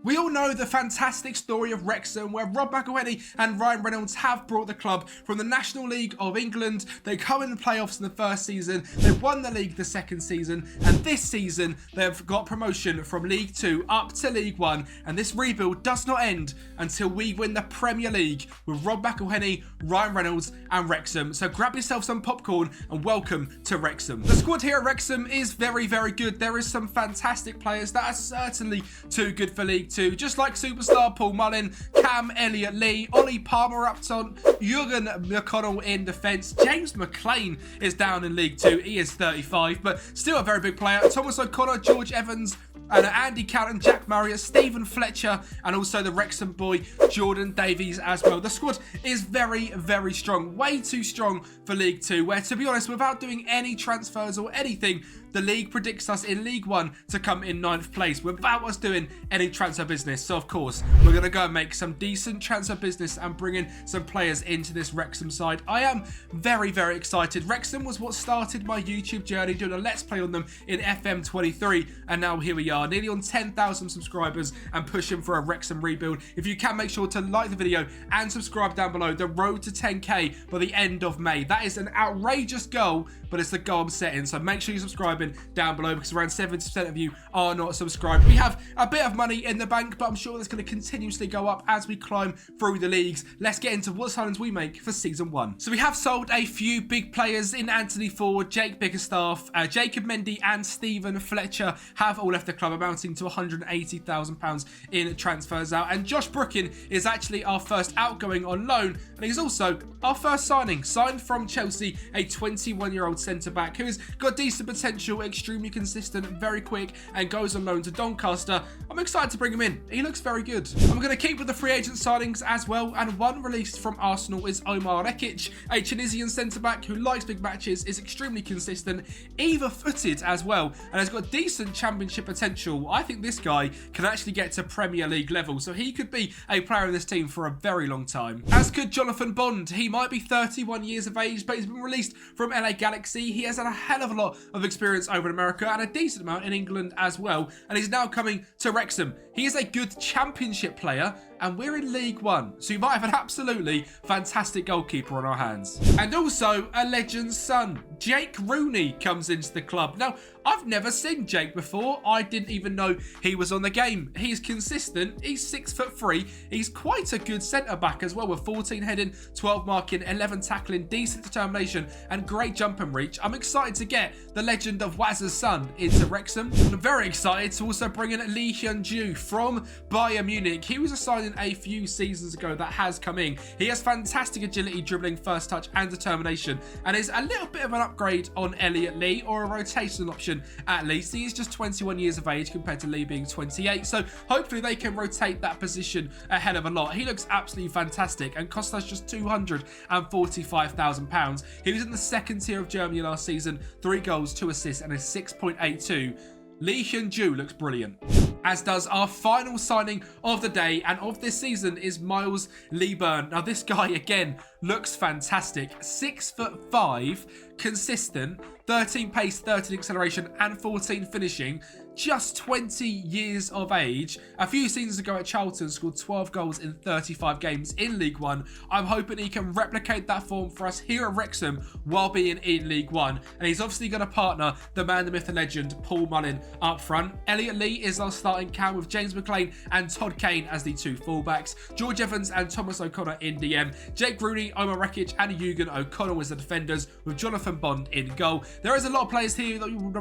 We all know the fantastic story of Wrexham, where Rob McElhenney and Ryan Reynolds have brought the club from the National League of England. They come in the playoffs in the first season, they've won the league the second season, and this season they've got promotion from League 2 up to League 1, and this rebuild does not end until we win the Premier League with Rob McElhenney, Ryan Reynolds and Wrexham. So grab yourself some popcorn and welcome to Wrexham. The squad here at Wrexham is very, very good. There is some fantastic players that are certainly too good for League 2, just like superstar Paul Mullin, Cam Elliott-Lee, Ollie Palmer up top, Jurgen McConnell in defence. James McLean is down in League 2. He is 35, but still a very big player. Thomas O'Connor, George Evans, and Andy Cowden, Jack Marriott, Stephen Fletcher, and also the Wrexham boy, Jordan Davies as well. The squad is very, very strong. Way too strong for League 2, where, to be honest, without doing any transfers or anything, the league predicts us in League 1 to come in 9th place without us doing any transfer business. So, of course, we're going to go and make some decent transfer business and bring in some players into this Wrexham side. I am very, very excited. Wrexham was what started my YouTube journey, doing a Let's Play on them in FM23, and now here we are, nearly on 10,000 subscribers and pushing for a Wrexham rebuild. If you can, make sure to like the video and subscribe down below. The road to 10k by the end of May. That is an outrageous goal, but it's the goal I'm setting, so make sure you're subscribing down below, because around 70% of you are not subscribed. We have a bit of money in the bank, but I'm sure that's going to continuously go up as we climb through the leagues. Let's get into what signings we make for season 1. So we have sold a few big players in Anthony Ford, Jake Bickerstaff, Jacob Mendy and Stephen Fletcher have all left the club, amounting to £180,000 in transfers out. And Josh Brookin is actually our first outgoing on loan, and he's also our first signing, signed from Chelsea, a 21-year-old centre-back who has got decent potential, extremely consistent, very quick, and goes on loan to Doncaster. I'm excited to bring him in. He looks very good. I'm going to keep with the free agent signings as well, and one released from Arsenal is Omar Rekic, a Tunisian centre-back who likes big matches, is extremely consistent, either-footed as well, and has got decent championship potential. I think this guy can actually get to Premier League level, so he could be a player in this team for a very long time. As could Jonathan Bond. He might be 31 years of age, but he's been released from LA Galaxy. He has had a hell of a lot of experience over in America and a decent amount in England as well, and he's now coming to Wrexham. He is a good championship player, and we're in League 1, so you might have an absolutely fantastic goalkeeper on our hands. And also a legend's son, Jake Rooney, comes into the club. Now, I've never seen Jake before. I didn't even know he was on the game. He's consistent. He's 6'3". He's quite a good centre-back as well, with 14 heading, 12 marking, 11 tackling, decent determination, and great jump and reach. I'm excited to get the legend of Waz's son into Wrexham. I'm very excited to also bring in Lee Hyun-ju from Bayern Munich. He was a signing a few seasons ago that has come in. He has fantastic agility, dribbling, first touch, and determination, and is a little bit of an upgrade on Elliott-Lee, or a rotational option at least. He is just 21 years of age compared to Lee being 28, so hopefully they can rotate that position a hell of a lot. He looks absolutely fantastic and cost us just £245,000. He was in the second tier of Germany last season, 3 goals, 2 assists, and a 6.82. Lee Hyun-ju looks brilliant. As does our final signing of the day and of this season is Miles Leaburn. Now this guy again looks fantastic. 6'5", consistent, 13 pace, 13 acceleration and 14 finishing. Just 20 years of age. A few seasons ago at Charlton, scored 12 goals in 35 games in League 1. I'm hoping he can replicate that form for us here at Wrexham while being in League 1. And he's obviously going to partner the man, the myth, the legend, Paul Mullin up front. Elliott-Lee is our starting cam, with James McLean and Todd Kane as the 2 fullbacks. George Evans and Thomas O'Connor in DM. Jake Rooney, Omar Rekic and Jurgen O'Connell as the defenders, with Jonathan Bond in goal. There is a lot of players here that you will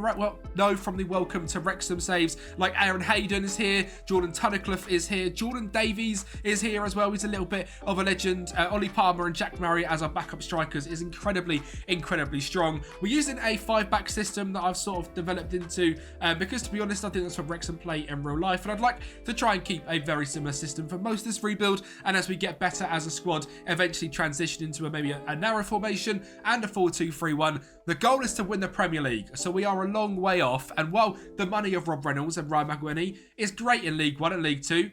know from the Welcome to Wrexham saves, like Aaron Hayden is here, Jordan Tunnicliffe is here, Jordan Davies is here as well. He's a little bit of a legend. Ollie Palmer and Jack Marriott as our backup strikers is incredibly strong. We're using a 5-back system that I've sort of developed into because, to be honest, I think that's what Wrexham play in real life, and I'd like to try and keep a very similar system for most of this rebuild, and as we get better as a squad, eventually transition into maybe a narrow formation and a 4-2-3-1. The goal is to win the Premier League, so we are a long way off, and while the money of Rob Reynolds and Ryan McElhenney is great in League 1 and League 2,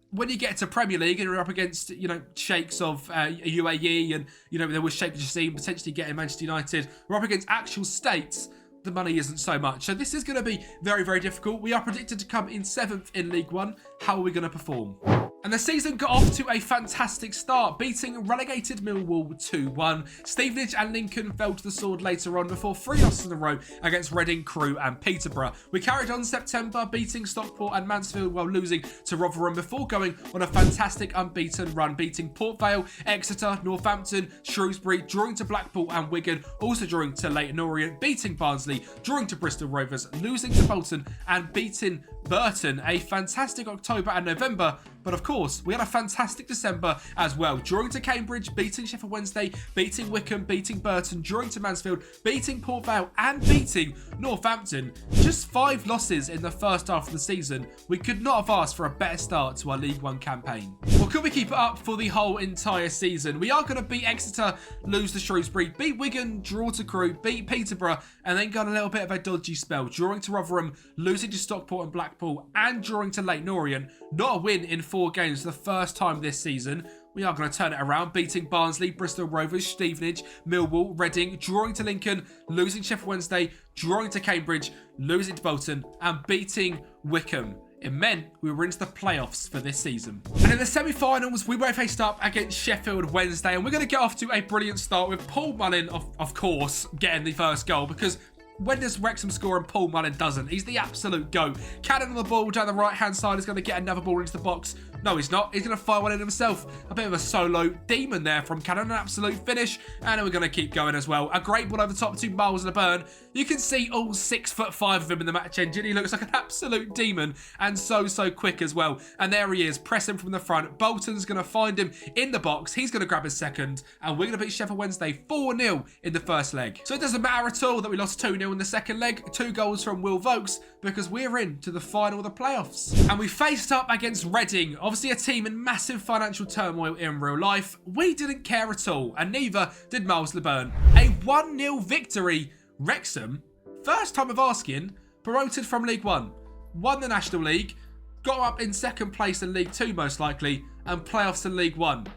when you get to Premier League and you're up against, sheikhs of UAE, and, there was Sheikh Jassim potentially getting Manchester United, we're up against actual states. the money isn't so much. So this is going to be very, very difficult. We are predicted to come in 7th in League One. How are we going to perform? And the season got off to a fantastic start, beating relegated Millwall 2-1. Stevenage and Lincoln fell to the sword later on before 3 losses in a row against Reading, Crewe and Peterborough. We carried on September, beating Stockport and Mansfield while losing to Rotherham before going on a fantastic unbeaten run, beating Port Vale, Exeter, Northampton, Shrewsbury, drawing to Blackpool and Wigan, also drawing to Leyton Orient, beating Barnsley, drawing to Bristol Rovers, losing to Bolton and beating Burton. A fantastic October and November, but of course we had a fantastic December as well, drawing to Cambridge, beating Sheffield Wednesday, beating Wickham, beating Burton, drawing to Mansfield, beating Port Vale and beating Northampton. Just 5 losses in the first half of the season. We could not have asked for a better start to our League One campaign. Well, could we keep it up for the whole entire season? We are going to beat Exeter, lose to Shrewsbury, beat Wigan, draw to Crewe, beat Peterborough and then got a little bit of a dodgy spell, drawing to Rotherham, losing to Stockport and Blackpool and drawing to Leyton Orient. Not a win in 4 games for the first time this season. We are going to turn it around, beating Barnsley, Bristol Rovers, Stevenage, Millwall, Reading, drawing to Lincoln, losing Sheffield Wednesday, drawing to Cambridge, losing to Bolton and beating Wickham. It meant we were into the playoffs for this season. And in the semi-finals, we were faced up against Sheffield Wednesday, and we're going to get off to a brilliant start with Paul Mullin, of course, getting the first goal, because when does Wrexham score and Paul Mullin doesn't? He's the absolute GOAT. Cannon on the ball down the right-hand side is going to get another ball into the box. No, he's not. He's going to fire one in himself. A bit of a solo demon there from Cannon. An absolute finish. And then we're going to keep going as well. A great ball over the top to Miles LeBurn. You can see all 6'5" of him in the match engine. He looks like an absolute demon and so quick as well. And there he is, pressing from the front. Bolton's going to find him in the box. He's going to grab his second. And we're going to beat Sheffield Wednesday 4-0 in the first leg. So it doesn't matter at all that we lost 2-0 in the second leg. 2 goals from Will Vokes because we're into the final of the playoffs. And we faced up against Reading. Obviously a team in massive financial turmoil in real life. We didn't care at all, and neither did Miles LeBurn. A 1-0 victory. Wrexham, first time of asking, promoted from League One, won the National League, got up in second place in League Two most likely, and playoffs in League One.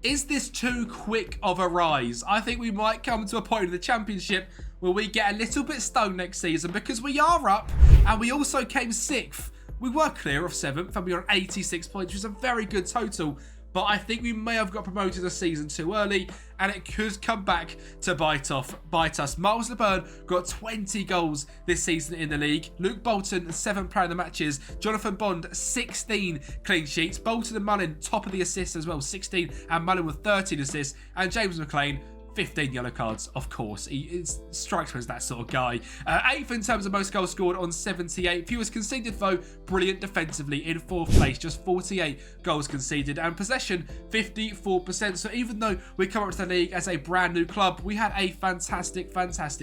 Is this too quick of a rise? I think we might come to a point in the Championship where we get a little bit stoned next season, because we are up and we also came 6th. We were clear of 7th and we were on 86 points, which is a very good total. But I think we may have got promoted a season too early, and it could come back to bite us. Miles LeBurn got 20 goals this season in the league. Luke Bolton, 7th player of the matches. Jonathan Bond, 16 clean sheets. Bolton and Mullin, top of the assists as well, 16, and Mullin with 13 assists. And James McLean, 15 yellow cards, of course. He strikes me as that sort of guy. 8th in terms of most goals scored on 78. Fewest conceded, though. Brilliant defensively in 4th place. Just 48 goals conceded. And possession, 54%. So even though we come up to the league as a brand new club, we had a fantastic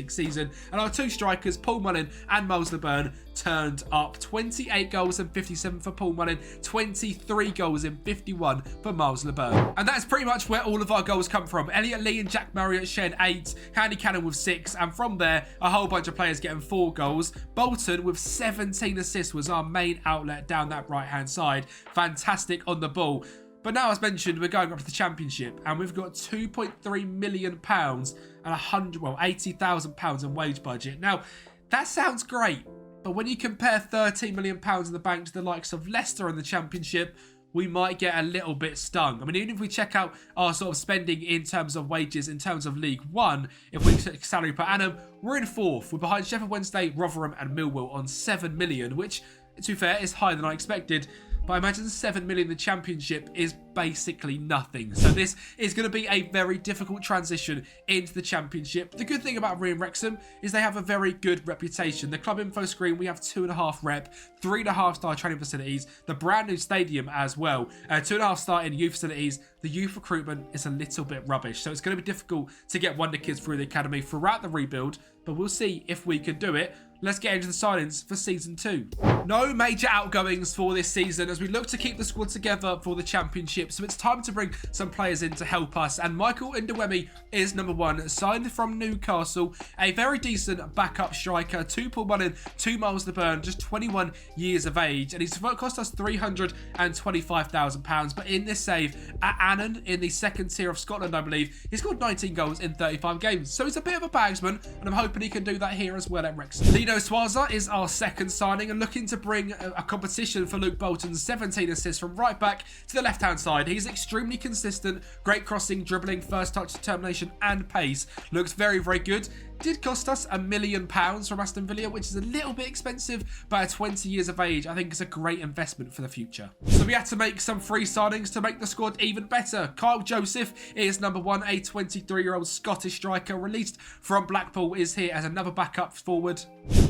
season. And our 2 strikers, Paul Mullin and Miles LeBurn, turned up. 28 goals and 57 for Paul Mullin. 23 goals and 51 for Miles LeBurn. And that's pretty much where all of our goals come from. Elliot Lee and Jack Marriott shared 8, Candy Cannon with 6, and from there, a whole bunch of players getting 4 goals. Bolton with 17 assists was our main outlet down that right-hand side. Fantastic on the ball. But now, as mentioned, we're going up to the Championship, and we've got £2.3 million and £80,000 in wage budget. Now, that sounds great, but when you compare £13 million in the bank to the likes of Leicester in the Championship, we might get a little bit stung. I mean, even if we check out our sort of spending in terms of wages, in terms of League One, if we check salary per annum, we're in 4th. We're behind Sheffield Wednesday, Rotherham and Millwall on 7 million, which, to be fair, is higher than I expected. But I imagine 7 million in the Championship is basically nothing. So this is going to be a very difficult transition into the Championship. The good thing about Wrexham is they have a very good reputation. The club info screen, we have 2.5 rep, 3.5-star training facilities, the brand new stadium as well, 2.5-star in youth facilities. The youth recruitment is a little bit rubbish. So it's going to be difficult to get wonder kids through the academy throughout the rebuild, but we'll see if we can do it. let's get into the signings for season 2. No major outgoings for this season as we look to keep the squad together for the championship, so it's time to bring some players in to help us, and Michael Ndewemi is number 1, signed from Newcastle, a very decent backup striker, 2 Paul Mullin, 2 miles to burn, just 21 years of age, and he's cost us £325,000, but in this save at Annan in the second tier of Scotland, I believe, he scored 19 goals in 35 games, so he's a bit of a bagsman, and I'm hoping he can do that here as well at Wrexham. Lino Swaza is our second signing and looking to bring a competition for Luke Bolton's 17 assists from right back to the left hand side. He's extremely consistent, great crossing, dribbling, first touch, determination and pace. Looks very, very good. Did cost us £1 million from Aston Villa, which is a little bit expensive, but at 20 years of age, I think it's a great investment for the future. So we had to make some free signings to make the squad even better. Kyle Joseph is number 1, a 23-year-old Scottish striker released from Blackpool, is here as another backup forward.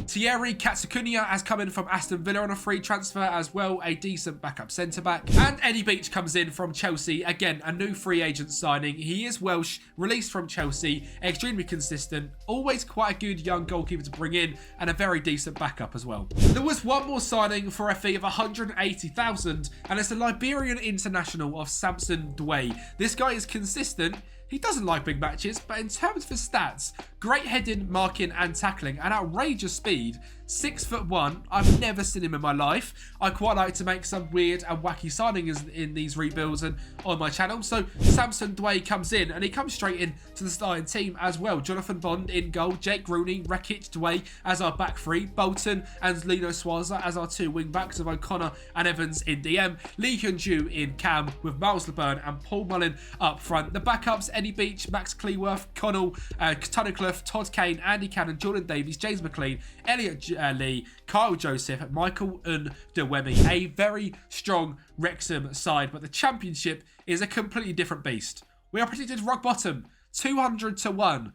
Thierry Katsukunia has come in from Aston Villa on a free transfer as well, a decent backup centre-back. And Eddie Beach comes in from Chelsea, again, a new free agent signing. He is Welsh, released from Chelsea, extremely consistent, always quite a good young goalkeeper to bring in, and a very decent backup as well. There was one more signing for a fee of £180,000, and it's the Liberian international of Samson Dway. This guy is consistent. He doesn't like big matches, but in terms of his stats, great heading, marking and tackling, and outrageous speed. 6'1", I've never seen him in my life. I quite like to make some weird and wacky signings in these rebuilds and on my channel. So Samson Dway comes in, and he comes straight in to the starting team as well. Jonathan Bond in goal, Jake Rooney, Rekic, Dway as our back three, Bolton and Lino Swaza as our 2 wing backs of O'Connor and Evans in DM, Lee Hyun-ju in cam with Miles LeBurn and Paul Mullin up front. The backups, Eddie Beach, Max Cleworth, Connell, Tunnicliffe, Todd Kane, Andy Cannon, Jordan Davies, James McLean, Elliot Lee, Kyle Joseph, Michael Ndewemi. A very strong Wrexham side, but the championship is a completely different beast. We are predicted rock bottom, 200 to 1.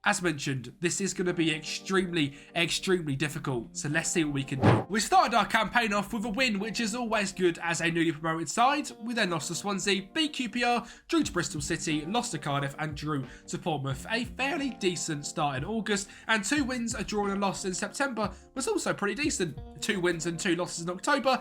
As mentioned, this is going to be extremely, extremely difficult, so let's see what we can do. We started our campaign off with a win, which is always good as a newly promoted side. We then lost to Swansea, beat QPR, drew to Bristol City, lost to Cardiff and drew to Portsmouth. A fairly decent start in August, and 2 wins, a draw and a loss in September was also pretty decent. 2 wins and 2 losses in October.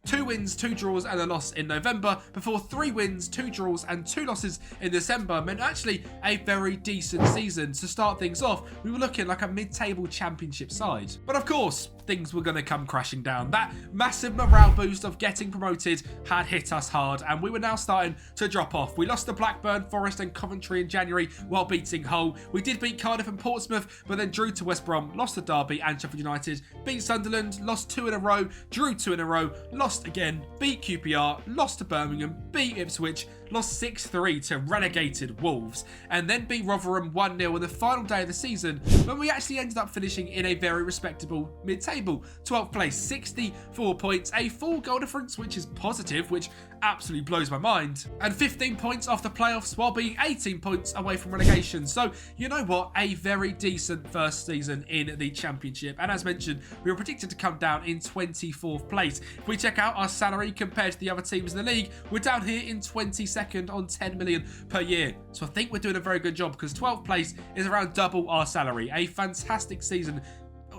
2 wins, 2 draws and a loss in November, before 3 wins, 2 draws and 2 losses in December meant actually a very decent season. To start things off, we were looking like a mid-table championship side. But of course, things were going to come crashing down. That massive morale boost of getting promoted had hit us hard, and we were now starting to drop off. We lost to Blackburn, Forest and Coventry in January while beating Hull. We did beat Cardiff and Portsmouth, but then drew to West Brom, lost to Derby and Sheffield United, beat Sunderland, lost 2 in a row, drew 2 in a row, lost again, beat QPR, lost to Birmingham, beat Ipswich, lost 6-3 to relegated Wolves, and then beat Rotherham 1-0 on the final day of the season, when we actually ended up finishing in a very respectable mid-table 12th place, 64 points, a 4 goal difference, which is positive, which absolutely blows my mind, and 15 points off the playoffs while being 18 points away from relegation. So you know what, a very decent first season in the championship, and as mentioned, we were predicted to come down in 24th place. If we check out our salary compared to the other teams in the league, we're down here in 22nd on 10 million per year. So I think we're doing a very good job, because 12th place is around double our salary. A fantastic season.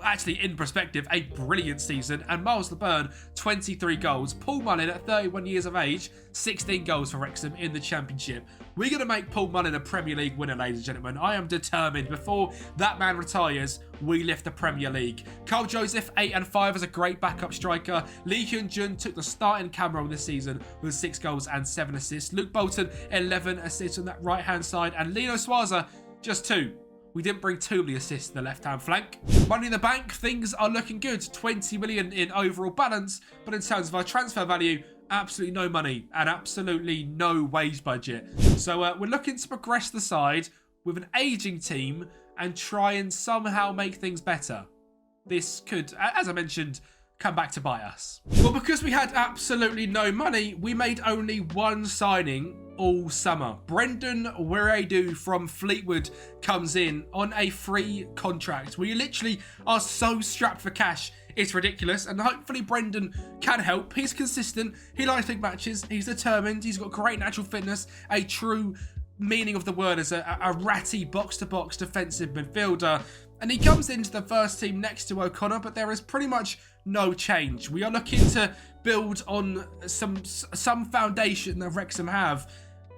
Actually, in perspective, a brilliant season. And Miles LeBurn, 23 goals. Paul Mullin at 31 years of age, 16 goals for Wrexham in the championship. We're going to make Paul Mullin a Premier League winner, ladies and gentlemen. I am determined. Before that man retires, we lift the Premier League. Kyle Joseph, 8 and 5 as a great backup striker. Lee Hyun-jun took the starting cam role this season with 6 goals and 7 assists. Luke Bolton, 11 assists on that right-hand side. And Lino Swaza, just 2. We didn't bring too many assists to the left-hand flank. Money in the bank, things are looking good. 20 million in overall balance, but in terms of our transfer value, absolutely no money and absolutely no wage budget. So we're looking to progress the side with an aging team and try and somehow make things better. This could, as I mentioned, come back to bite us. Well, because we had absolutely no money, we made only one signing all summer. Brendan Wiredu from Fleetwood comes in on a free contract. We literally are so strapped for cash, it's ridiculous, and hopefully Brendan can help. He's consistent, he likes big matches, he's determined, he's got great natural fitness, a true meaning of the word as a ratty box-to-box defensive midfielder. And he comes into the first team next to O'Connor, but there is pretty much no change. We are looking to build on some foundation that Wrexham have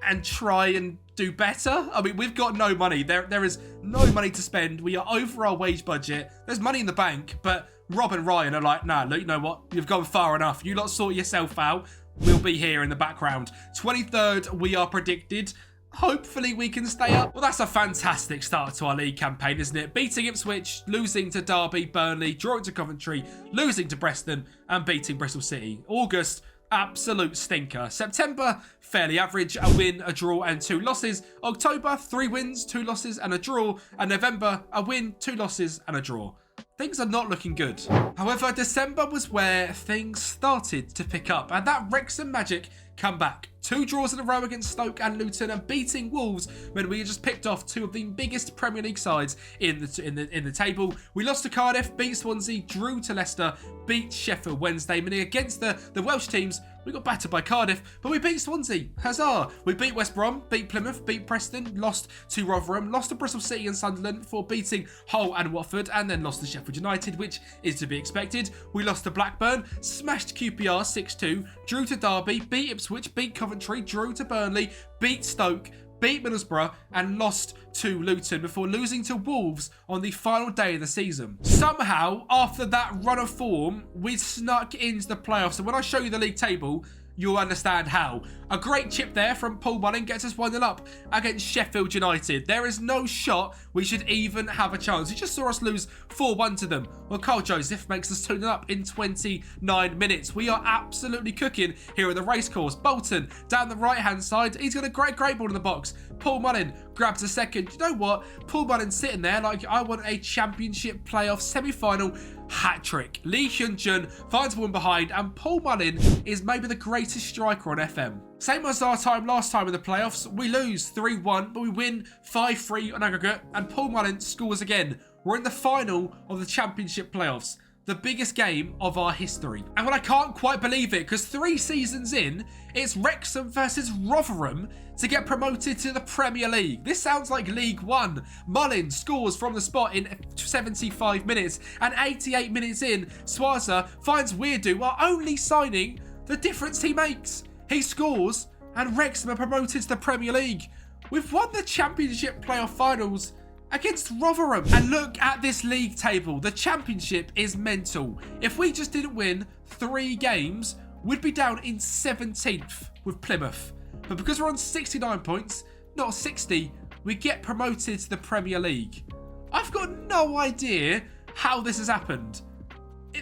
and try and do better. I mean, we've got no money. There is no money to spend. We are over our wage budget. There's money in the bank, but Rob and Ryan are like, nah, look, you know what? You've gone far enough. You lot sort yourself out. We'll be here in the background. 23rd, we are predicted. Hopefully we can stay up. Well, that's a fantastic start to our league campaign, isn't it? Beating Ipswich, losing to Derby, Burnley, drawing to Coventry, losing to Preston, and beating Bristol City. August, absolute stinker. September, fairly average, a win, a draw, and 2 losses. October, 3 wins, 2 losses, and a draw. And November, a win, 2 losses, and a draw. Things are not looking good. However, December was where things started to pick up, and that Wrexham magic come back. 2 draws in a row against Stoke and Luton, and beating Wolves when we just picked off 2 of the biggest Premier League sides in the table. We lost to Cardiff, beat Swansea, drew to Leicester, beat Sheffield Wednesday. Meaning against the Welsh teams, we got battered by Cardiff, but we beat Swansea. Huzzah! We beat West Brom, beat Plymouth, beat Preston, lost to Rotherham, lost to Bristol City and Sunderland before beating Hull and Watford, and then lost to Sheffield United, which is to be expected. We lost to Blackburn, smashed QPR 6-2, drew to Derby, beat Ipswich, beat Coventry, drew to Burnley, beat Stoke, beat Middlesbrough, and lost to Luton before losing to Wolves on the final day of the season. Somehow, after that run of form, we snuck into the playoffs. And when I show you the league table, you'll understand how. A great chip there from Paul Mullin gets us 1-0 up against Sheffield United. There is no shot we should even have a chance. You just saw us lose 4-1 to them. Well, Carl Joseph makes us 2-0 up in 29 minutes. We are absolutely cooking here at the racecourse. Bolton down the right-hand side. He's got a great ball in the box. Paul Mullin grabs a second. You know what? Paul Mullin's sitting there like, I want a championship playoff semi-final hat-trick. Lee Hyun-jun finds one behind, and Paul Mullin is maybe the greatest striker on FM. Same as our time last time in the playoffs. We lose 3-1, but we win 5-3 on aggregate, and Paul Mullin scores again. We're in the final of the championship playoffs. The biggest game of our history. And well, I can't quite believe it, because 3 seasons in, it's Wrexham versus Rotherham to get promoted to the Premier League. This sounds like League One. Mullin scores from the spot in 75 minutes, and 88 minutes in, Swaza finds Weirdo, our only signing. The difference he makes. He scores, and Wrexham are promoted to the Premier League. We've won the Championship playoff finals against Rotherham. And look at this league table. The Championship is mental. If we just didn't win 3 games, we'd be down in 17th with Plymouth. But because we're on 69 points, not 60, we get promoted to the Premier League. I've got no idea how this has happened.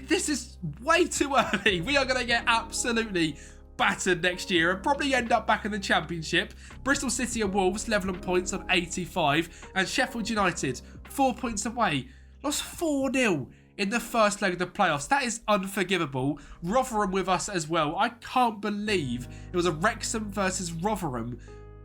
This is way too early. We are going to get absolutely battered next year and probably end up back in the Championship. Bristol City and Wolves level on points on 85, and Sheffield United 4 points away. Lost 4-0 in the first leg of the playoffs. That is unforgivable. Rotherham with us as well. I can't believe it was a Wrexham versus Rotherham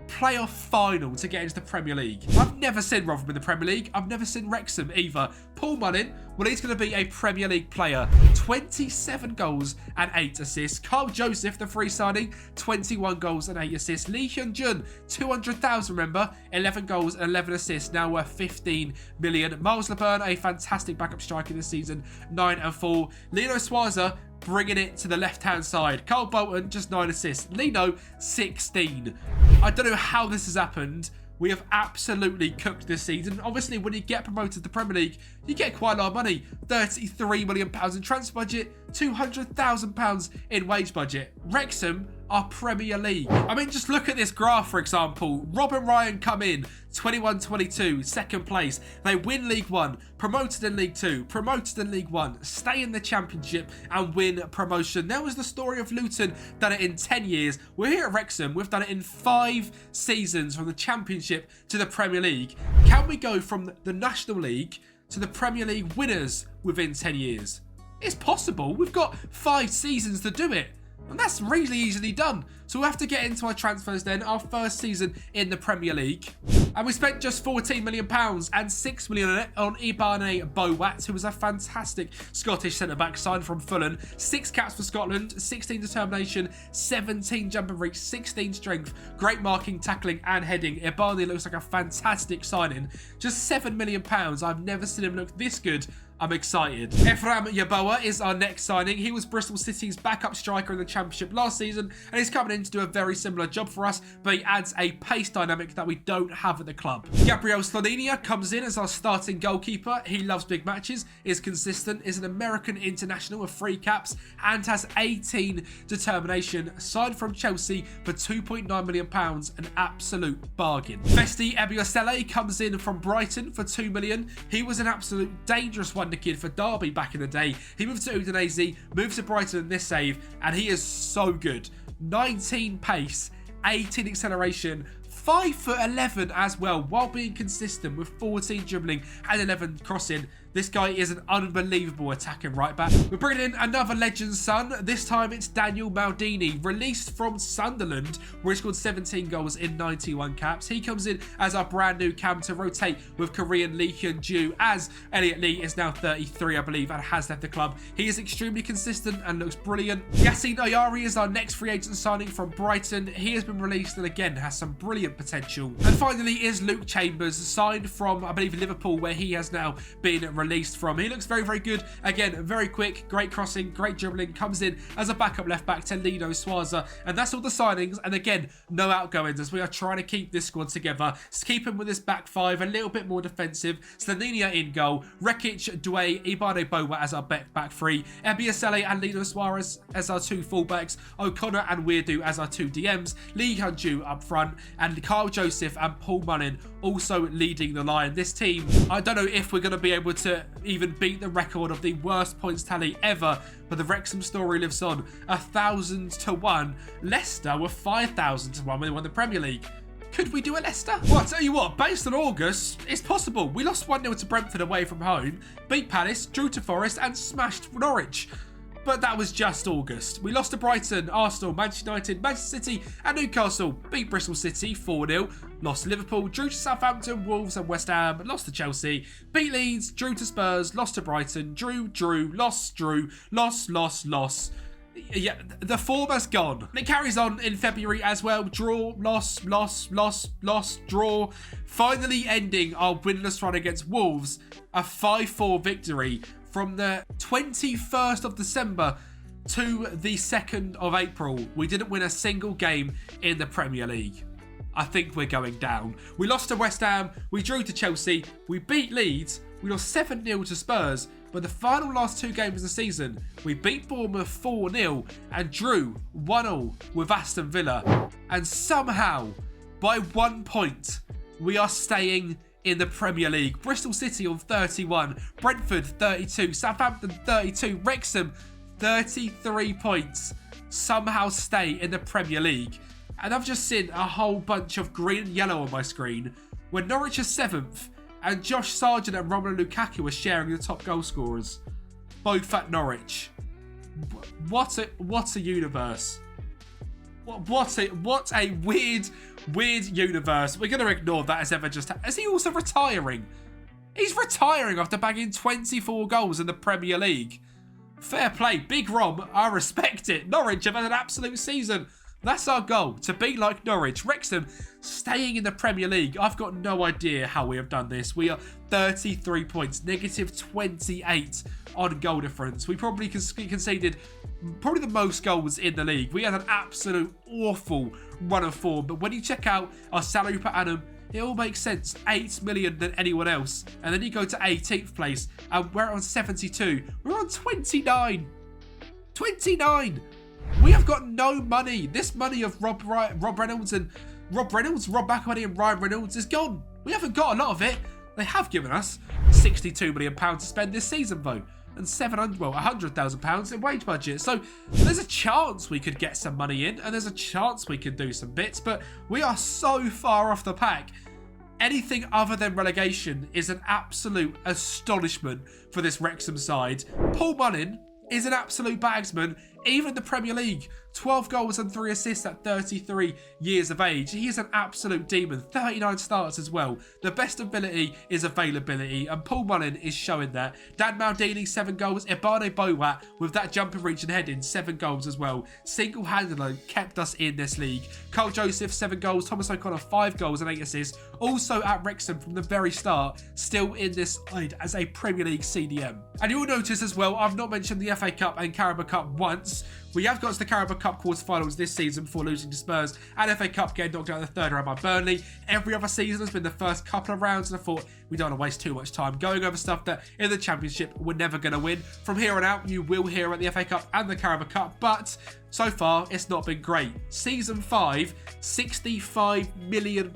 playoff final to get into the Premier League. I've never seen Rotherham in the Premier League. I've never seen Wrexham either. Paul Mullin, well, he's going to be a Premier League player. 27 goals and 8 assists. Carl Joseph, the free signing, 21 goals and 8 assists. Lee Hyun-jun, 200,000, remember, 11 goals and 11 assists, now worth 15 million. Miles LeBurn, a fantastic backup striker this season, 9 and 4. Lino Swaza, bringing it to the left-hand side. Carl Bolton, just 9 assists. Lino, 16. I don't know how this has happened. We have absolutely cooked this season. Obviously, when you get promoted to the Premier League, you get quite a lot of money. £33 million in transfer budget, £200,000 in wage budget. Wrexham are Premier League. I mean, just look at this graph, for example. Rob and Ryan come in, 21-22, second place. They win League One, promoted in League Two, promoted in League One, stay in the Championship and win promotion. There was the story of Luton, done it in 10 years. We're here at Wrexham, we've done it in 5 seasons from the Championship to the Premier League. Can we go from the National League to the Premier League winners within 10 years? It's possible. We've got 5 seasons to do it. And that's really easily done. So So we'll have to get into our transfers then. Our first season in the Premier League. And we spent just £14 million and £6 million on Ibane Bowat, who was a fantastic Scottish centre-back signed from Fulham. 6 caps for Scotland, 16 determination, 17 jump and reach, 16 strength, great marking, tackling and heading. Ibane looks like a fantastic signing. Just £7 million. I've never seen him look this good. I'm excited. Ephraim Yeboah is our next signing. He was Bristol City's backup striker in the Championship last season, and he's coming in to do a very similar job for us, but he adds a pace dynamic that we don't have at the club. Gabriel Slonina comes in as our starting goalkeeper. He loves big matches, is consistent, is an American international with 3 caps, and has 18 determination. Signed from Chelsea for £2.9 million, an absolute bargain. Vesti Ebiosele comes in from Brighton for £2 million. He was an absolute dangerous wonder kid for Derby back in the day. He moved to Udinese, moved to Brighton in this save, and he is so good. 19 pace, 18 acceleration, 5'11" as well, while being consistent with 14 dribbling and 11 crossing. This guy is an unbelievable attacking right back. We're bringing in another legend's son. This time it's Daniel Maldini, released from Sunderland, where he scored 17 goals in 91 caps. He comes in as our brand new cam to rotate with Korean Lee Hyun-ju, as Elliot Lee is now 33, I believe, and has left the club. He is extremely consistent and looks brilliant. Yassine Ayari is our next free agent signing from Brighton. He has been released and again has some brilliant potential. And finally is Luke Chambers, signed from, I believe, Liverpool, where he has now been released from. He looks very, very good. Again, very quick, great crossing, great dribbling. Comes in as a backup left back to Lino Swaza. And that's all the signings. And again, no outgoings, as we are trying to keep this squad together. Just keep him with this back 5, a little bit more defensive. Slonina in goal. Rekic, Douay, Ibane Bowa as our back 3. Ebiasele and Lino Suarez as our 2 fullbacks. O'Connor and Weirdo as our 2 DMs. Lee Hyun-ju up front. And Carl Joseph and Paul Mullin also leading the line. This team, I don't know if we're going to be able to even beat the record of the worst points tally ever, but the Wrexham story lives on. 1,000 to 1. Leicester were 5,000 to 1 when they won the Premier League. Could we do a Leicester? Well, I'll tell you what, based on August, it's possible. We lost 1-0 to Brentford away from home, beat Palace, drew to Forest and smashed Norwich. But that was just August. We lost to Brighton, Arsenal, Manchester United, Manchester City and Newcastle. Beat Bristol City 4-0. Lost to Liverpool, drew to Southampton, Wolves and West Ham. Lost to Chelsea. Beat Leeds, drew to Spurs, lost to Brighton. Drew, lost, lost. Yeah, the form has gone. And it carries on in February as well. Draw, loss, draw. Finally ending our winless run against Wolves. A 5-4 victory. From the 21st of December to the 2nd of April, we didn't win a single game in the Premier League. I think we're going down. We lost to West Ham, we drew to Chelsea, we beat Leeds, we lost 7-0 to Spurs, but the final last 2 games of the season, we beat Bournemouth 4-0 and drew 1-0 with Aston Villa. And somehow, by 1 point, we are staying in the Premier League. Bristol City on 31, Brentford 32, Southampton 32, Wrexham 33 points. Somehow stay in the Premier League. And I've just seen a whole bunch of green and yellow on my screen, where Norwich is 7th and Josh Sargent and Romelu Lukaku are sharing the top goal scorers, both at Norwich. What a universe. What a weird universe. We're going to ignore that as ever just... Is he also retiring? He's retiring after bagging 24 goals in the Premier League. Fair play. Big Rom, I respect it. Norwich have had an absolute season. That's our goal, to be like Norwich. Wrexham staying in the Premier League. I've got no idea how we have done this. We are 33 points, negative 28 on goal difference. We probably conceded probably the most goals in the league. We had an absolute awful run of form. But when you check out our salary per annum, it all makes sense. 8 million than anyone else. And then you go to 18th place and we're on 72. We're on 29. 29. We have got no money. This money of Rob McElhenney and Ryan Reynolds is gone. We haven't got a lot of it. They have given us £62 million to spend this season though, and £100,000 in wage budget. So there's a chance we could get some money in, and there's a chance we could do some bits, but we are so far off the pack. Anything other than relegation is an absolute astonishment for this Wrexham side. Paul Mullin is an absolute bagsman. even in the Premier League. 12 goals and 3 assists at 33 years of age. He is an absolute demon. 39 starts as well. The best ability is availability, and Paul Mullin is showing that. Dan Maldini, 7 goals. Ebane Bowat, with that jumping reach and heading, 7 goals as well. Single-handedly kept us in this league. Carl Joseph, 7 goals. Thomas O'Connor, 5 goals and 8 assists. Also at Wrexham from the very start, still in this side as a Premier League CDM. And you'll notice as well, I've not mentioned the FA Cup and Carabao Cup once. We have got to the Carabao Cup quarterfinals this season before losing to Spurs, and FA Cup getting knocked out in the third round by Burnley. Every other season has been the first couple of rounds, and I thought we don't want to waste too much time going over stuff that in the Championship we're never going to win. From here on out, you will hear about the FA Cup and the Carabao Cup, but so far it's not been great. Season 5, £65 million.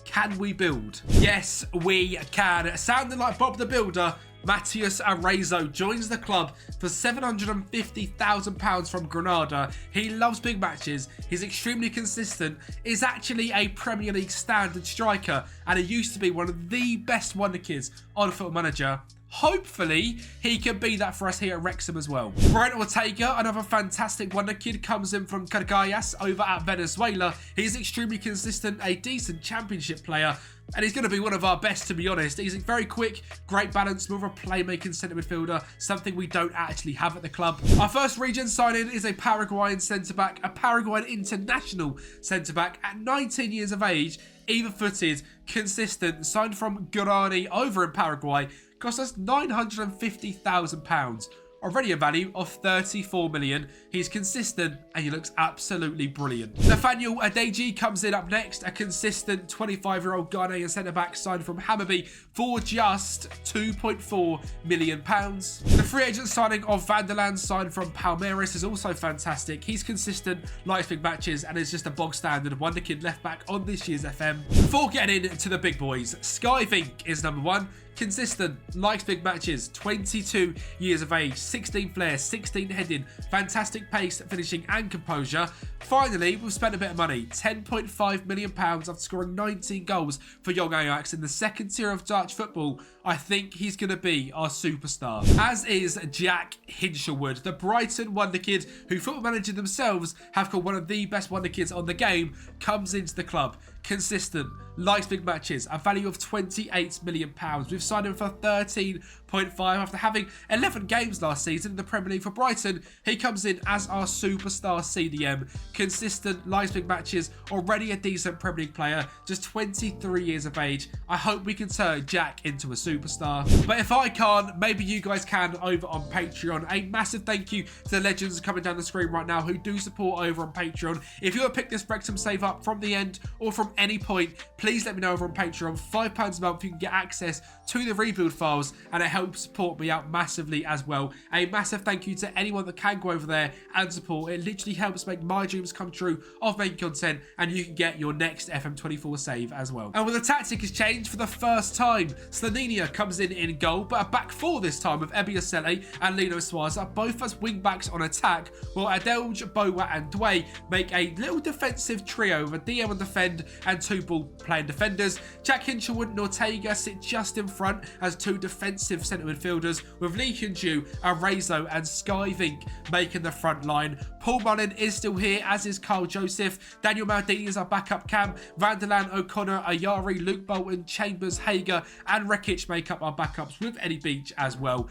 Can we build? Yes, we can. Sounding like Bob the Builder, Matheus Arezzo joins the club for £750,000 from Granada. He loves big matches, he's extremely consistent, is actually a Premier League standard striker, and he used to be one of the best wonder kids on Football Manager. Hopefully, he can be that for us here at Wrexham as well. Brian Ortega, another fantastic wonder kid, comes in from Caracas over at Venezuela. He's extremely consistent, a decent Championship player, and he's going to be one of our best, to be honest. He's very quick, great balance, more of a playmaking centre midfielder, something we don't actually have at the club. Our first region signing is a Paraguayan centre-back, a Paraguayan international centre-back at 19 years of age, even-footed, consistent, signed from Guarani over in Paraguay, cost us £950,000. Already a value of 34 million. He's consistent and he looks absolutely brilliant. Nathaniel Adeji comes in up next, a consistent 25-year-old Ghanaian centre-back signed from Hammarby for just £2.4 million. The free agent signing of Vanderland, signed from Palmeiras, is also fantastic. He's consistent, likes big matches, and is just a bog standard wonder kid left back on this year's FM. Before getting into the big boys, Sky Vink is number 1. Consistent, likes big matches, 22 years of age, 16 flair, 16 heading, fantastic pace, finishing and composure. Finally, we've spent a bit of money, £10.5 million after scoring 19 goals for Young Ajax in the second tier of Dutch football. I think he's going to be our superstar. As is Jack Hinshelwood, the Brighton wonder kid who Football Manager themselves have called one of the best wonder kids on the game, comes into the club. Consistent, likes big matches, a value of £28 million. We've signed him for 13.5 after having 11 games last season in the Premier League for Brighton. He comes in as our superstar CDM. Consistent, likes big matches, already a decent Premier League player, just 23 years of age. I hope we can turn Jack into a superstar. But if I can't, maybe you guys can over on Patreon. A massive thank you to the legends coming down the screen right now who do support over on Patreon. If you want to pick this Wrexham save up from the end or from any point, please let me know over on Patreon. £5 a month, you can get access to the rebuild files, and it helps support me out massively as well. A massive thank you to anyone that can go over there and support. It literally helps make my dreams come true of making content, and you can get your next FM24 save as well. And when the tactic has changed for the first time, Slaninia comes in goal, but a back four this time with Ebiasele and Lino Suarez, both as wing backs on attack, while Adelj, Bowa and Dway make a little defensive trio with a DM on defend and 2 ball playing defenders. Jack Hinshelwood and Ortega sit just in front as 2 defensive centre midfielders, with Lee Hyun-ju, Arezzo and Sky Vink making the front line. Paul Mullin is still here, as is Carl Joseph. Daniel Maldini is our backup cam. Vanderland, O'Connor, Ayari, Luke Bolton, Chambers, Hager and Rekic make up our backups, with Eddie Beach as well.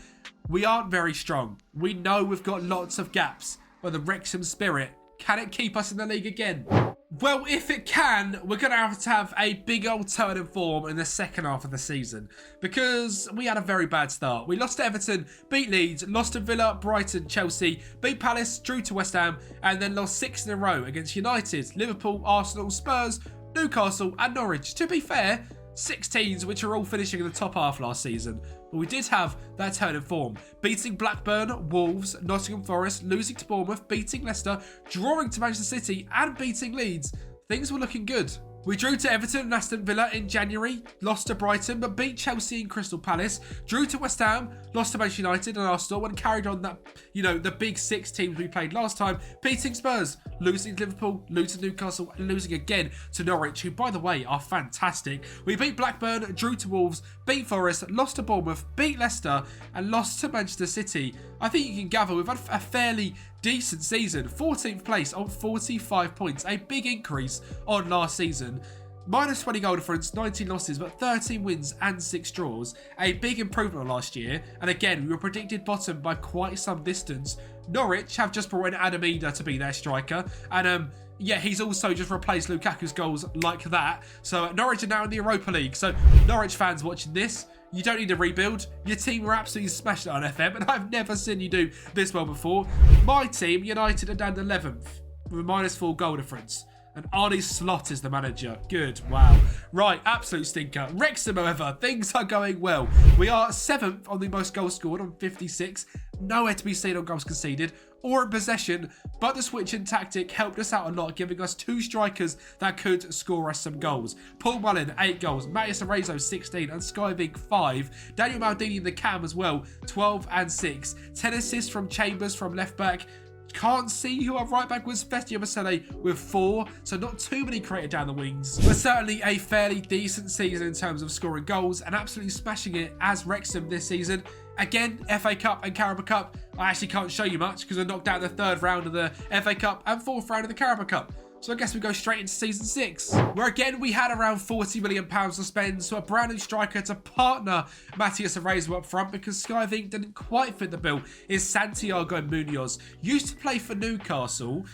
We aren't very strong. We know we've got lots of gaps, but the Wrexham spirit, can it keep us in the league again? Well, if it can, we're going to have a big old turn in form in the second half of the season, because we had a very bad start. We lost to Everton, beat Leeds, lost to Villa, Brighton, Chelsea, beat Palace, drew to West Ham, and then lost 6 in a row against United, Liverpool, Arsenal, Spurs, Newcastle and Norwich. To be fair, 6 teams which are all finishing in the top half last season. But we did have that turn in form, beating Blackburn, Wolves, Nottingham Forest, losing to Bournemouth, beating Leicester, drawing to Manchester City and beating Leeds. Things were looking good. We drew to Everton and Aston Villa in January, lost to Brighton but beat Chelsea and Crystal Palace, drew to West Ham, lost to Manchester United and Arsenal, and carried on that, the big 6 teams we played last time, beating Spurs, losing to Liverpool, losing to Newcastle and losing again to Norwich, who by the way are fantastic. We beat Blackburn, drew to Wolves, beat Forest, lost to Bournemouth, beat Leicester and lost to Manchester City. I think you can gather we've had a fairly decent season. 14th place on 45 points. A big increase on last season. Minus 20 goal difference, 19 losses, but 13 wins and 6 draws. A big improvement on last year. And again, we were predicted bottom by quite some distance. Norwich have just brought in Adam Eder to be their striker. And yeah, he's also just replaced Lukaku's goals like that. So Norwich are now in the Europa League. So Norwich fans watching this, you don't need to rebuild. Your team were absolutely smashed on FM, and I've never seen you do this well before. My team, United, are down to 11th with a minus 4 goal difference. And Arnie Slot is the manager. Good. Wow. Right. Absolute stinker. Wrexham, however, things are going well. We are 7th on the most goals scored on 56. Nowhere to be seen on goals conceded or in possession. But the switch in tactic helped us out a lot, giving us 2 strikers that could score us some goals. Paul Mullin, 8 goals. Matías Arezzo, 16. And Skyvig, 5. Daniel Maldini in the cam as well, 12 and 6. 10 assists from Chambers from left back. Can't see who our right back was. Festia Masele with 4, so not too many created down the wings. But certainly a fairly decent season in terms of scoring goals and absolutely smashing it as Wrexham this season. Again, FA Cup and Carabao Cup, I actually can't show you much because we're knocked out in the 3rd round of the FA Cup and 4th round of the Carabao Cup. So I guess we go straight into season 6, where again we had around £40 million to spend, so a brand new striker to partner Matías Arezzo up front, because Skyvig didn't quite fit the bill, is Santiago Munoz. Used to play for Newcastle,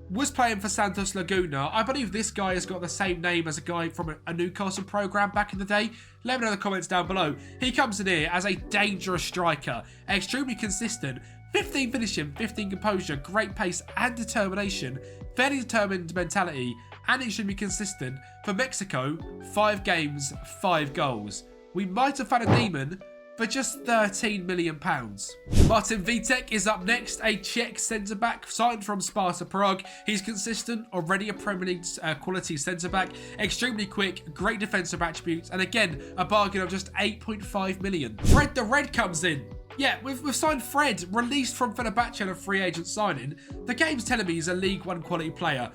was playing for Santos Laguna. I believe this guy has got the same name as a guy from a Newcastle programme back in the day. Let me know in the comments down below. He comes in here as a dangerous striker, extremely consistent, 15 finishing, 15 composure, great pace and determination, fairly determined mentality, and extremely consistent. For Mexico, 5 games, 5 goals. We might have found a demon for just £13 million. Martin Vitek is up next, a Czech centre-back signed from Sparta Prague. He's consistent, already a Premier League quality centre-back, extremely quick, great defensive attributes, and again, a bargain of just £8.5 million. Fred the Red comes in. Yeah, we've signed Fred, released from Fenerbahce on a free agent signing. The game's telling me he's a League One quality player.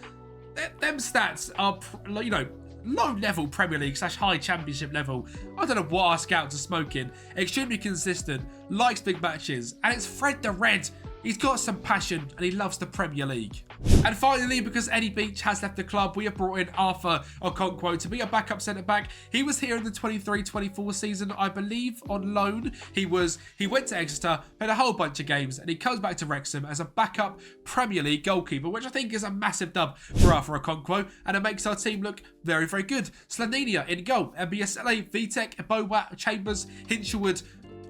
Them stats are, low-level Premier League / high Championship level. I don't know what our scouts are smoking. Extremely consistent, likes big matches, and it's Fred the Red. He's got some passion and he loves the Premier League. And finally, because Eddie Beach has left the club, we have brought in Arthur Okonkwo to be a backup centre-back. He was here in the 23-24 season, I believe, on loan. He went to Exeter, played a whole bunch of games, and he comes back to Wrexham as a backup Premier League goalkeeper, which I think is a massive dub for Arthur Okonkwo, and it makes our team look very, very good. Slaninia in goal, MBSLA, Vitek, Bowat, Chambers, Hinshelwood,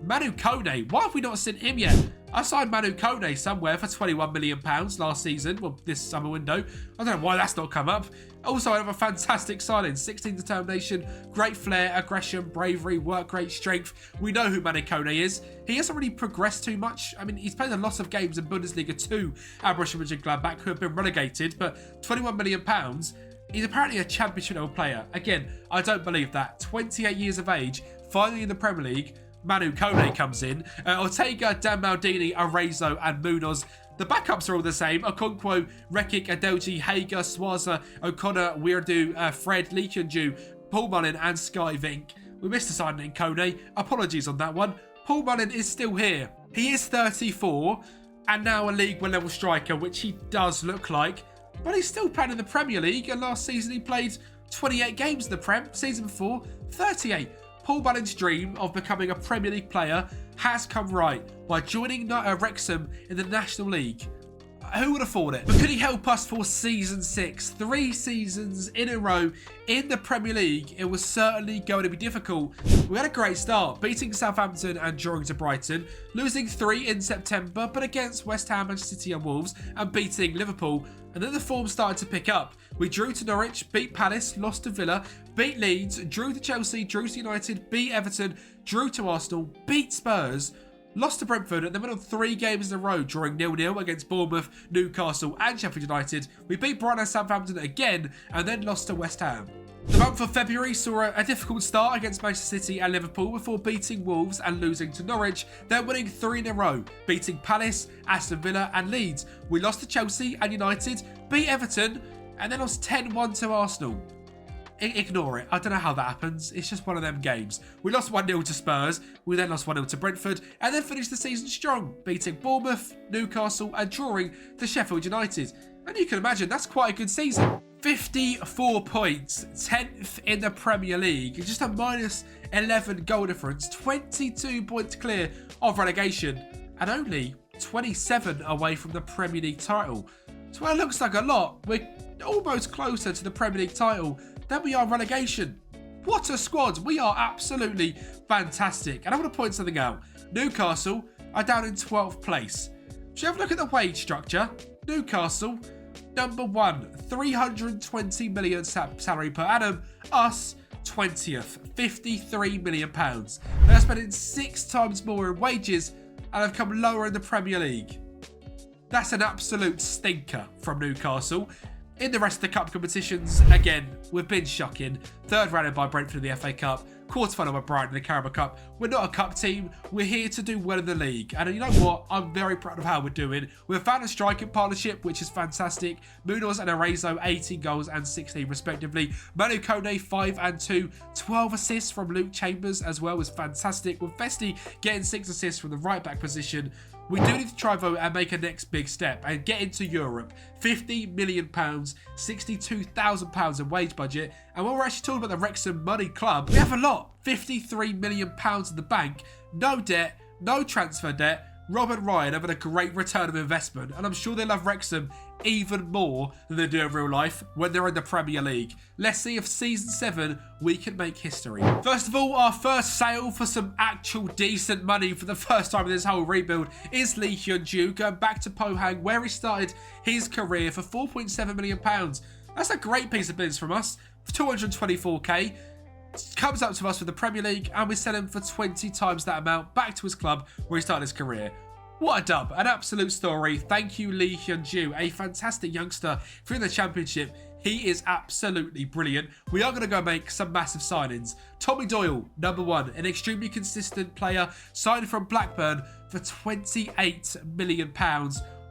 Manu Kone. Why have we not seen him yet? I signed Manu Kone somewhere for £21 million last season, well, this summer window. I don't know why that's not come up. Also, another fantastic signing. 16 determination, great flair, aggression, bravery, work rate, strength. We know who Manu Kone is. He hasn't really progressed too much. I mean, he's played a lot of games in Bundesliga 2 at Borussia Mönchengladbach, who have been relegated, but £21 million. He's apparently a championship level player. Again, I don't believe that. 28 years of age, finally in the Premier League. Manu Kone comes in. Ortega, Dan Maldini, Arezzo and Munoz. The backups are all the same. Okonkwo, Rekic, Adelji, Hager, Swaza, O'Connor, Weirdo, Fred, Leakenju, Paul Mullin and Skyvink. We missed a signing in Kone. Apologies on that one. Paul Mullin is still here. He is 34 and now a League One level striker, which he does look like. But he's still playing in the Premier League, and last season he played 28 games in the Prem. Season before, 38. Paul Mullin's dream of becoming a Premier League player has come right by joining Wrexham in the National League. Who would have thought it? But could he help us for season 6? 3 seasons in a row in the Premier League. It was certainly going to be difficult. We had a great start, beating Southampton and drawing to Brighton, losing 3 in September, but against West Ham, Manchester City and Wolves, and beating Liverpool. And then the form started to pick up. We drew to Norwich, beat Palace, lost to Villa, beat Leeds, drew to Chelsea, drew to United, beat Everton, drew to Arsenal, beat Spurs, lost to Brentford, and then went on 3 games in a row, drawing 0-0 against Bournemouth, Newcastle and Sheffield United. We beat Brighton and Southampton again, and then lost to West Ham. The month of February saw a difficult start against Manchester City and Liverpool before beating Wolves and losing to Norwich, then winning 3 in a row, beating Palace, Aston Villa and Leeds. We lost to Chelsea and United, beat Everton, and then lost 10-1 to Arsenal. Ignore it. I don't know how that happens. It's just one of them games. We lost 1-0 to Spurs. We then lost 1-0 to Brentford. And then finished the season strong, beating Bournemouth, Newcastle and drawing to Sheffield United. And you can imagine that's quite a good season. 54 points, 10th in the Premier League. Just a minus 11 goal difference. 22 points clear of relegation. And only 27 away from the Premier League title. So it looks like a lot. We're almost closer to the Premier League title than we are relegation. What a squad. We are absolutely fantastic. And I want to point something out. Newcastle are down in 12th place. Should you have a look at the wage structure? Newcastle, number 1, 320 million salary per annum. Us, 20th, 53 million pounds. They're spending 6 times more in wages and have come lower in the Premier League. That's an absolute stinker from Newcastle. In the rest of the cup competitions, again, we've been shocking. 3rd rounded by Brentford in the FA Cup, quarter-final by Brighton in the Carabao Cup. We're not a cup team. We're here to do well in the league. And you know what? I'm very proud of how we're doing. We've found a striking partnership, which is fantastic. Munoz and Arezzo, 18 goals and 16 respectively. Manu Kone, 5 and 2. 12 assists from Luke Chambers as well is fantastic. With Festi getting 6 assists from the right-back position. We do need to try vote and make a next big step and get into Europe. £50 million, £62,000 in wage budget. And when we're actually talking about the Wrexham Money Club, we have a lot. £53 million in the bank. No debt, no transfer debt. Rob and Ryan having a great return of investment. And I'm sure they love Wrexham even more than they do in real life when they're in the Premier League. Let's see if season 7 we can make history. First of all, our first sale for some actual decent money for the first time in this whole rebuild is Lee Hyun-ju going back to Pohang where he started his career for £4.7 million. That's a great piece of business from us. 224k. Comes up to us for the Premier League and we sell him for 20 times that amount back to his club where he started his career. What a dub, an absolute story. Thank you, Lee Hyun-ju, a fantastic youngster through the Championship. He is absolutely brilliant. We are going to go make some massive signings. Tommy Doyle, number 1, an extremely consistent player, signed from Blackburn for £28 million.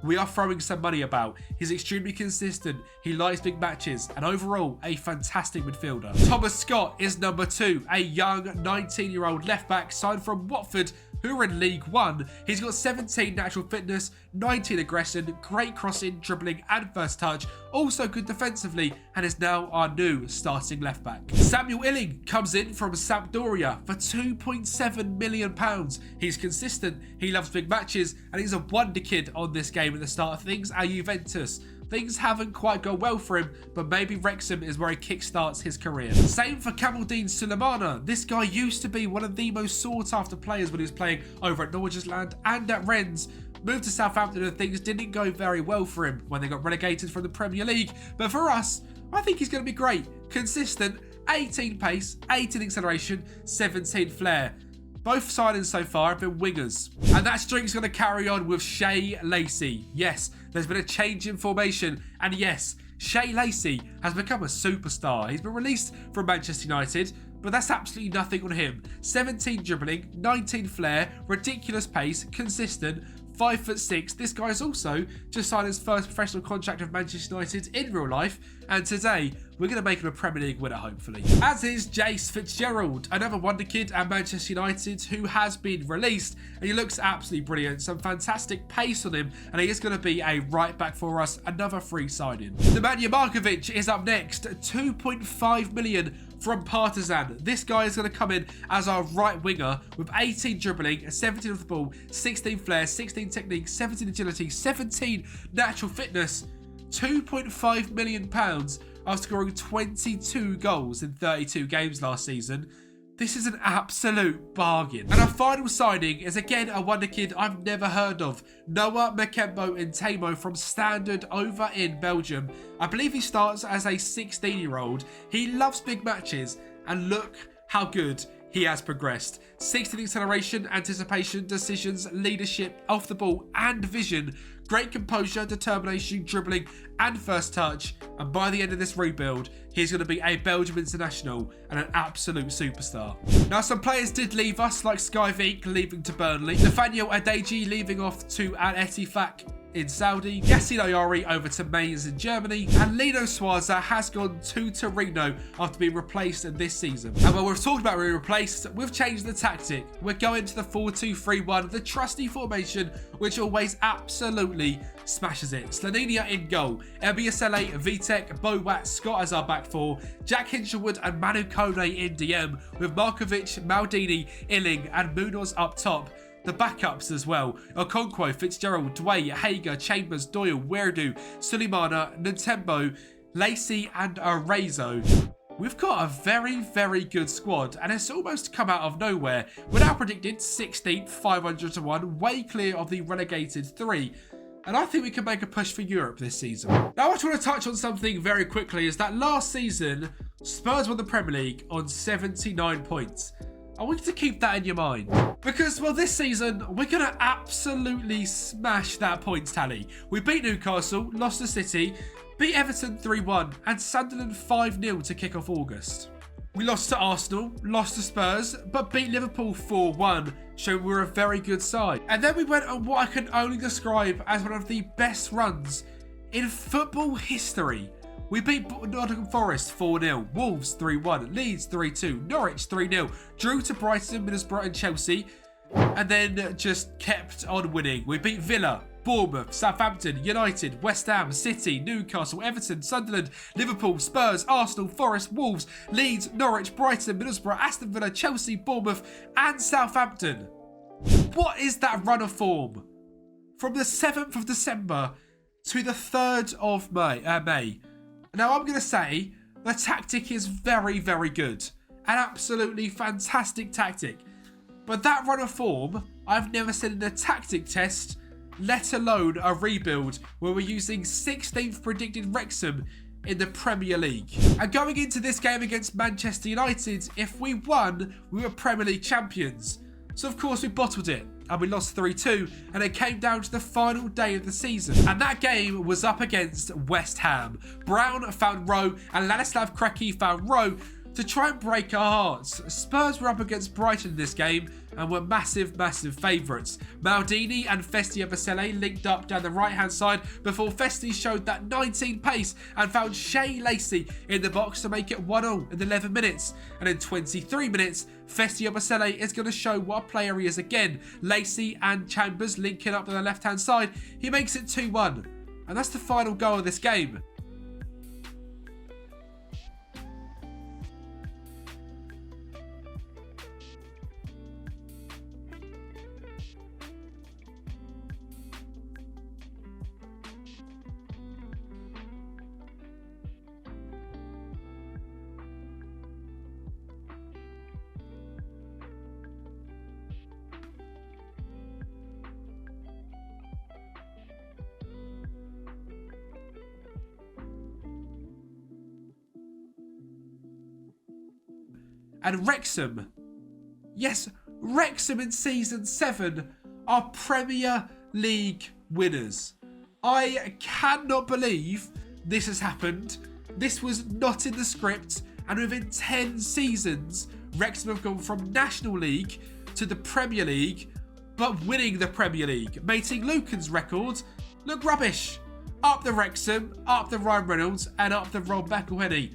We are throwing some money about. He's extremely consistent. He likes big matches. And overall, a fantastic midfielder. Thomas Scott is number 2. A young 19-year-old left-back signed from Watford, who are in League One. He's got 17 natural fitness, 19 aggression, great crossing, dribbling and first touch. Also good defensively and is now our new starting left-back. Samuel Illing comes in from Sampdoria for £2.7 million. He's consistent, he loves big matches and he's a wonder kid on this game at the start of things at Juventus. Things haven't quite gone well for him, but maybe Wrexham is where he kickstarts his career. Same for Kamaldeen Sulemana. This guy used to be one of the most sought after players when he was playing over at Norgesland and at Rennes. Moved to Southampton and things didn't go very well for him when they got relegated from the Premier League. But for us, I think he's going to be great. Consistent, 18 pace, 18 acceleration, 17 flair. Both signings so far have been wingers. And that streak's going to carry on with Shea Lacey. Yes, there's been a change in formation. And yes, Shea Lacey has become a superstar. He's been released from Manchester United, but that's absolutely nothing on him. 17 dribbling, 19 flair, ridiculous pace, consistent, 5'6". This guy's also just signed his first professional contract with Manchester United in real life, and today we're going to make him a Premier League winner, hopefully. As is Jace Fitzgerald, another wonder kid at Manchester United who has been released, and he looks absolutely brilliant. Some fantastic pace on him, and he is going to be a right back for us. Another free signing. Nemanja Markovic is up next, 2.5 million from Partizan. This guy is going to come in as our right winger with 18 dribbling, 17 off the ball, 16 flair, 16 technique, 17 agility, 17 natural fitness. £2.5 million after scoring 22 goals in 32 games last season. This is an absolute bargain. And our final signing is again a wonder kid I've never heard of. Noah Makembo Ntamo from Standard over in Belgium. I believe he starts as a 16-year-old. He loves big matches and look how good he has progressed. 16 acceleration, anticipation, decisions, leadership, off the ball and vision. Great composure, determination, dribbling and first touch. And by the end of this rebuild, he's going to be a Belgium international and an absolute superstar. Now, some players did leave us, like Sky Vink leaving to Burnley, Nathaniel Adeji leaving off to Al Ettifaq in Saudi, Yassine Ayari over to Mainz in Germany, and Lino Suarza has gone to Torino after being replaced this season. And while we've talked about being replaced, we've changed the tactic. We're going to the 4-2-3-1, the trusty formation, which always absolutely smashes it. Slaninia in goal, Ebiasele, Vitek, Bowat, Scott as our back four, Jack Hinchelwood and Manu Kone in DM, with Markovic, Maldini, Illing and Munoz up top. The backups as well: Okonkwo, Fitzgerald, Dway, Hager, Chambers, Doyle, Weirdu, Suleimana, Ntembo, Lacey and Arezo. We've got a very, very good squad, and it's almost come out of nowhere. We're now predicted 16th, 500 to 1, way clear of the relegated 3. And I think we can make a push for Europe this season. Now I just want to touch on something very quickly, is that last season, Spurs won the Premier League on 79 points. I want you to keep that in your mind. Because, well, this season, we're going to absolutely smash that points tally. We beat Newcastle, lost to City, beat Everton 3-1, and Sunderland 5-0 to kick off August. We lost to Arsenal, lost to Spurs, but beat Liverpool 4-1, showing we're a very good side. And then we went on what I can only describe as one of the best runs in football history. We beat Nottingham Forest 4-0, Wolves 3-1, Leeds 3-2, Norwich 3-0, drew to Brighton, Middlesbrough and Chelsea, and then just kept on winning. We beat Villa, Bournemouth, Southampton, United, West Ham, City, Newcastle, Everton, Sunderland, Liverpool, Spurs, Arsenal, Forest, Wolves, Leeds, Norwich, Brighton, Middlesbrough, Aston Villa, Chelsea, Bournemouth and Southampton. What is that run of form? From the 7th of December to the 3rd of May. Now, I'm going to say the tactic is very, very good. An absolutely fantastic tactic. But that run of form, I've never seen in a tactic test, let alone a rebuild, where we're using 16th predicted Wrexham in the Premier League. And going into this game against Manchester United, if we won, we were Premier League champions. So, of course, we bottled it. And we lost 3-2, and it came down to the final day of the season. And that game was up against West Ham. Brown found Rowe, and Ladislav Krejci found Rowe to try and break our hearts. Spurs were up against Brighton in this game, and were massive, massive favourites. Maldini and Festi Ebiasele linked up down the right-hand side before Festi showed that 19 pace and found Shea Lacey in the box to make it 1-0 in 11 minutes. And in 23 minutes, Festi Ebiasele is going to show what a player he is again. Lacey and Chambers linking up on the left-hand side. He makes it 2-1. And that's the final goal of this game. And Wrexham, yes, Wrexham in Season 7 are Premier League winners. I cannot believe this has happened. This was not in the script, and within 10 seasons, Wrexham have gone from National League to the Premier League, but winning the Premier League, making Lucan's record look rubbish. Up the Wrexham, up the Ryan Reynolds, and up the Rob McElhenney.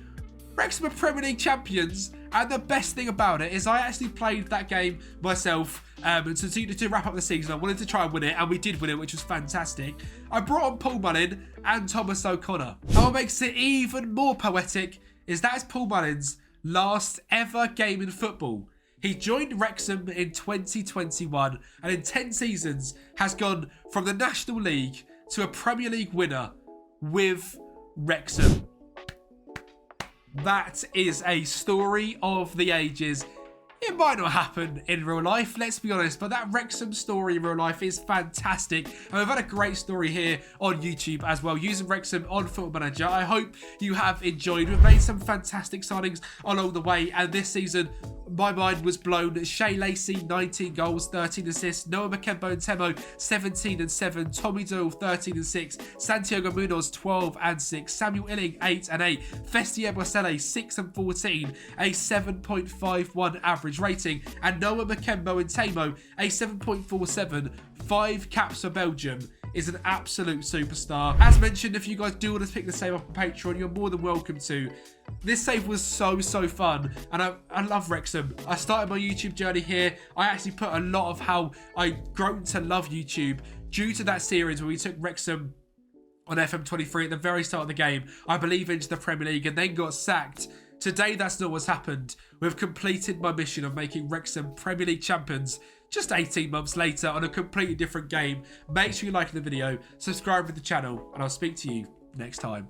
Wrexham are Premier League champions, and the best thing about it is I actually played that game myself to wrap up the season. I wanted to try and win it, and we did win it, which was fantastic. I brought on Paul Mullin and Thomas O'Connor. And what makes it even more poetic is that is Paul Mullin's last ever game in football. He joined Wrexham in 2021, and in 10 seasons has gone from the National League to a Premier League winner with Wrexham. That is a story of the ages. It might not happen in real life, let's be honest, but that Wrexham story in real life is fantastic. And we've had a great story here on YouTube as well, using Wrexham on Football Manager. I hope you have enjoyed. We've made some fantastic signings along the way, and this season, my mind was blown. Shea Lacey, 19 goals, 13 assists. Noah Makembo and Temo, 17 and 7. Tommy Doyle, 13 and 6. Santiago Munoz, 12 and 6. Samuel Illing, 8 and 8. Festi Ebiasele, 6 and 14. A 7.51 average rating. And Noah Makembo and Temo, a 7.47. 5 caps for Belgium is an absolute superstar. As mentioned, if you guys do want to pick the save up on Patreon, you're more than welcome to. This save was so fun, and I love Wrexham. I started my YouTube journey here. I actually put a lot of how I grown to love YouTube due to that series where we took Wrexham on FM24 at the very start of the game, I believe, into the Premier League, and then got sacked. Today, that's not what's happened. We've completed my mission of making Wrexham Premier League champions just 18 months later on a completely different game. Make sure you like the video, subscribe to the channel, and I'll speak to you next time.